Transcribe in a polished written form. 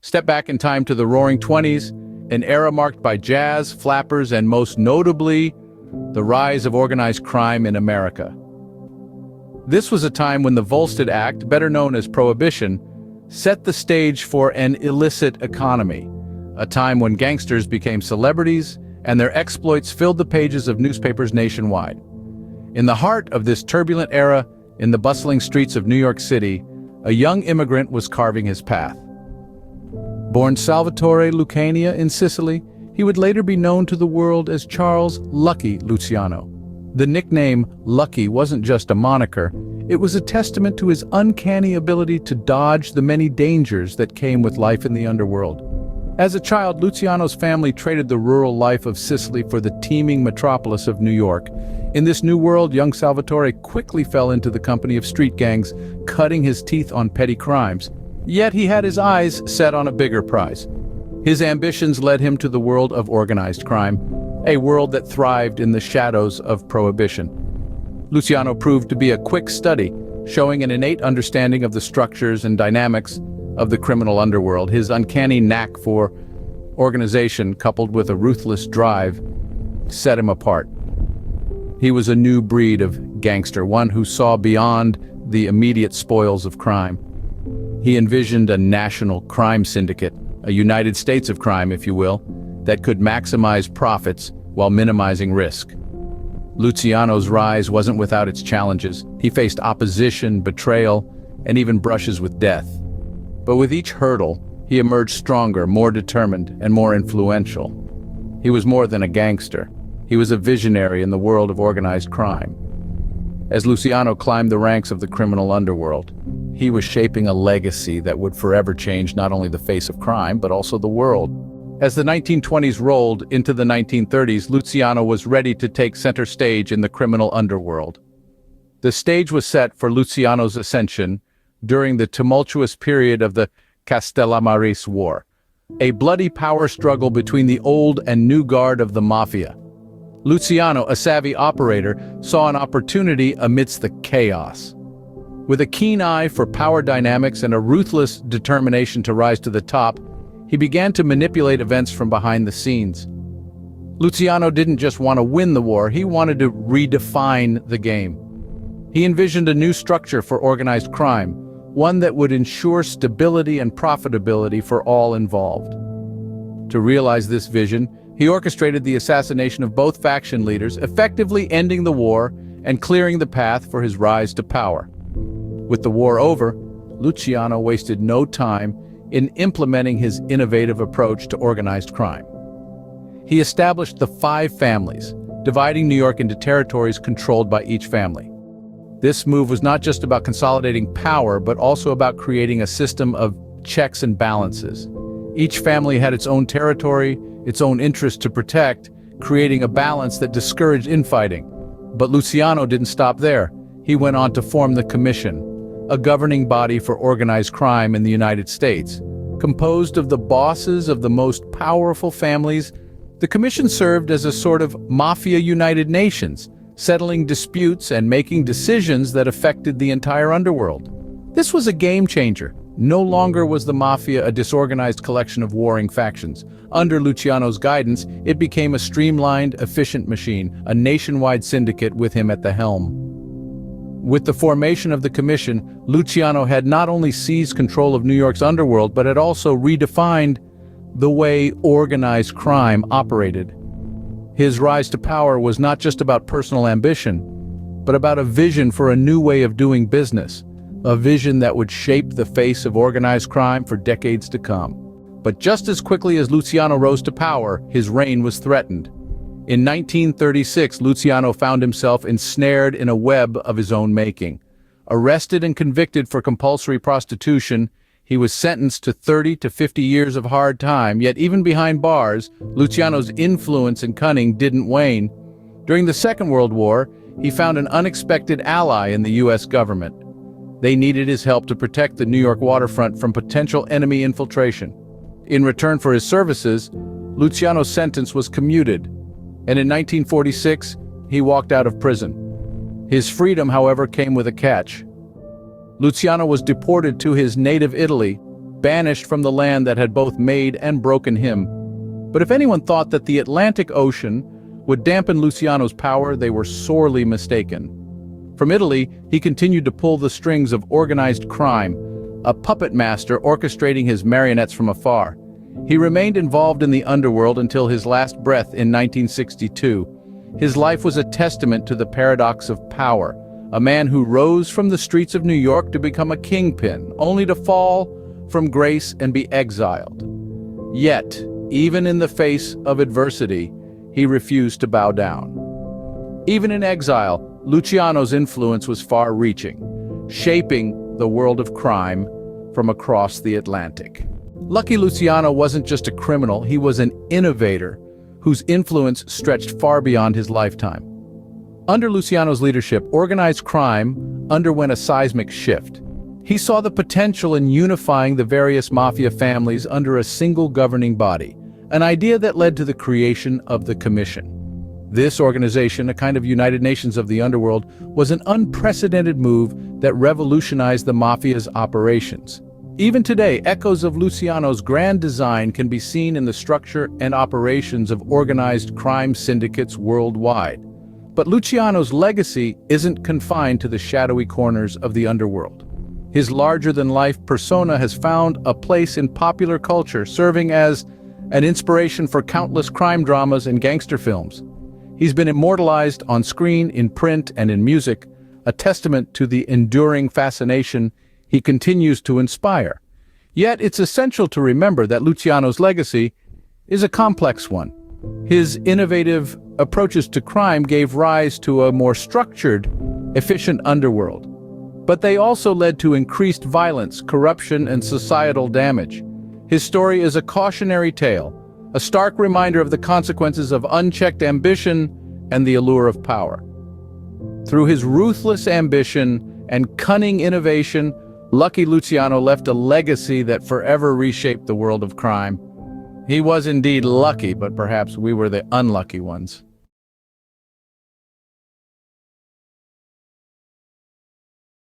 Step back in time to the Roaring '20s, an era marked by jazz, flappers, and most notably, the rise of organized crime in America. This was a time when the Volstead Act, better known as Prohibition, set the stage for an illicit economy, a time when gangsters became celebrities and their exploits filled the pages of newspapers nationwide. In the heart of this turbulent era, in the bustling streets of New York City, a young immigrant was carving his path. Born Salvatore Lucania in Sicily, he would later be known to the world as Charles Lucky Luciano. The nickname Lucky wasn't just a moniker, it was a testament to his uncanny ability to dodge the many dangers that came with life in the underworld. As a child, Luciano's family traded the rural life of Sicily for the teeming metropolis of New York. In this new world, young Salvatore quickly fell into the company of street gangs, cutting his teeth on petty crimes. Yet he had his eyes set on a bigger prize. His ambitions led him to the world of organized crime, a world that thrived in the shadows of Prohibition. Luciano proved to be a quick study, showing an innate understanding of the structures and dynamics of the criminal underworld. His uncanny knack for organization, coupled with a ruthless drive, set him apart. He was a new breed of gangster, one who saw beyond the immediate spoils of crime. He envisioned a national crime syndicate, a United States of crime, if you will, that could maximize profits while minimizing risk. Luciano's rise wasn't without its challenges. He faced opposition, betrayal, and even brushes with death. But with each hurdle, he emerged stronger, more determined, and more influential. He was more than a gangster. He was a visionary in the world of organized crime. As Luciano climbed the ranks of the criminal underworld, he was shaping a legacy that would forever change not only the face of crime, but also the world. As the 1920s rolled into the 1930s, Luciano was ready to take center stage in the criminal underworld. The stage was set for Luciano's ascension during the tumultuous period of the Castellammaris War, a bloody power struggle between the old and new guard of the mafia. Luciano, a savvy operator, saw an opportunity amidst the chaos. With a keen eye for power dynamics and a ruthless determination to rise to the top, he began to manipulate events from behind the scenes. Luciano didn't just want to win the war, he wanted to redefine the game. He envisioned a new structure for organized crime, one that would ensure stability and profitability for all involved. To realize this vision, he orchestrated the assassination of both faction leaders, effectively ending the war and clearing the path for his rise to power. With the war over, Luciano wasted no time in implementing his innovative approach to organized crime. He established the 5 families, dividing New York into territories controlled by each family. This move was not just about consolidating power, but also about creating a system of checks and balances. Each family had its own territory, its own interests to protect, creating a balance that discouraged infighting. But Luciano didn't stop there. He went on to form the Commission, a governing body for organized crime in the United States. Composed of the bosses of the most powerful families, the Commission served as a sort of Mafia United Nations, settling disputes and making decisions that affected the entire underworld. This was a game changer. No longer was the Mafia a disorganized collection of warring factions. Under Luciano's guidance, it became a streamlined, efficient machine, a nationwide syndicate with him at the helm. With the formation of the Commission, Luciano had not only seized control of New York's underworld, but had also redefined the way organized crime operated. His rise to power was not just about personal ambition, but about a vision for a new way of doing business, a vision that would shape the face of organized crime for decades to come. But just as quickly as Luciano rose to power, his reign was threatened. In 1936, Luciano found himself ensnared in a web of his own making. Arrested and convicted for compulsory prostitution, he was sentenced to 30 to 50 years of hard time, yet even behind bars, Luciano's influence and cunning didn't wane. During the Second World War, he found an unexpected ally in the U.S. government. They needed his help to protect the New York waterfront from potential enemy infiltration. In return for his services, Luciano's sentence was commuted, and in 1946, he walked out of prison. His freedom, however, came with a catch. Luciano was deported to his native Italy, banished from the land that had both made and broken him. But if anyone thought that the Atlantic Ocean would dampen Luciano's power, they were sorely mistaken. From Italy, he continued to pull the strings of organized crime, a puppet master orchestrating his marionettes from afar. He remained involved in the underworld until his last breath in 1962. His life was a testament to the paradox of power, a man who rose from the streets of New York to become a kingpin, only to fall from grace and be exiled. Yet, even in the face of adversity, he refused to bow down. Even in exile, Luciano's influence was far-reaching, shaping the world of crime from across the Atlantic. Lucky Luciano wasn't just a criminal, he was an innovator whose influence stretched far beyond his lifetime. Under Luciano's leadership, organized crime underwent a seismic shift. He saw the potential in unifying the various mafia families under a single governing body, an idea that led to the creation of the Commission. This organization, a kind of United Nations of the underworld, was an unprecedented move that revolutionized the mafia's operations. Even today, echoes of Luciano's grand design can be seen in the structure and operations of organized crime syndicates worldwide. But Luciano's legacy isn't confined to the shadowy corners of the underworld. His larger-than-life persona has found a place in popular culture, serving as an inspiration for countless crime dramas and gangster films. He's been immortalized on screen, in print, and in music, a testament to the enduring fascination he continues to inspire. Yet it's essential to remember that Luciano's legacy is a complex one. His innovative approaches to crime gave rise to a more structured, efficient underworld. But they also led to increased violence, corruption, and societal damage. His story is a cautionary tale, a stark reminder of the consequences of unchecked ambition and the allure of power. Through his ruthless ambition and cunning innovation, Lucky Luciano left a legacy that forever reshaped the world of crime. He was indeed lucky, but perhaps we were the unlucky ones.